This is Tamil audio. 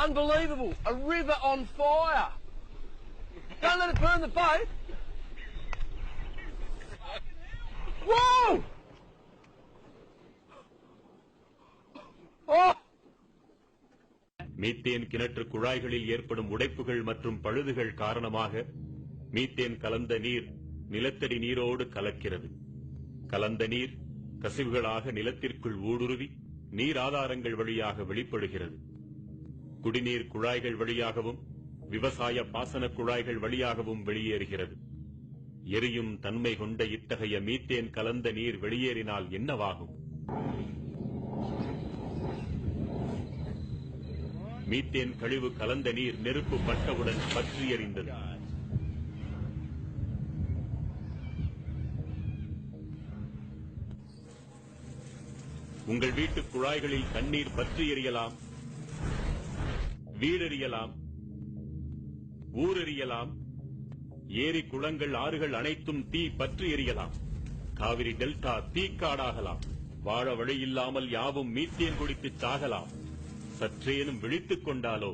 Unbelievable. A river on fire. Don't let it burn the boat. Whoa! Oh! Methane கிணற்று குழாய்களில் ஏற்படும் உடைப்புகள் மற்றும் பழுதுகள் காரணமாக மீத்தேன் கலந்த நீர் நிலத்தடி நீரோடு கலக்கிறது. கலந்த நீர் கசிவுகளாக நிலத்திற்குள் ஊடுருவி நீர் ஆதாரங்கள் வழியாக வெளிப்படுகிறது. குடிநீர் குழாய்கள் வழியாகவும் விவசாய பாசன குழாய்கள் வழியாகவும் வெளியேறுகிறது. எரியும் தன்மை கொண்ட இத்தகைய மீத்தேன் கலந்த நீர் வெளியேறினால் என்னவாகும்? மீத்தேன் கழிவு கலந்த நீர் நெருப்பு பட்டவுடன் பற்றி எறிந்தது. உங்கள் வீட்டு குழாய்களில் தண்ணீர் பற்றி எறியலாம், வீடெறியலாம், ஊரெறியலாம், ஏரி குளங்கள் ஆறுகள் அனைத்தும் தீ பற்றி எறியலாம். காவிரி டெல்டா தீக்காடாகலாம். வாழ வழியில்லாமல் யாவும் மீத்தேன் குடித்து சாகலாம். சற்றேனும் விழித்துக் கொண்டாலோ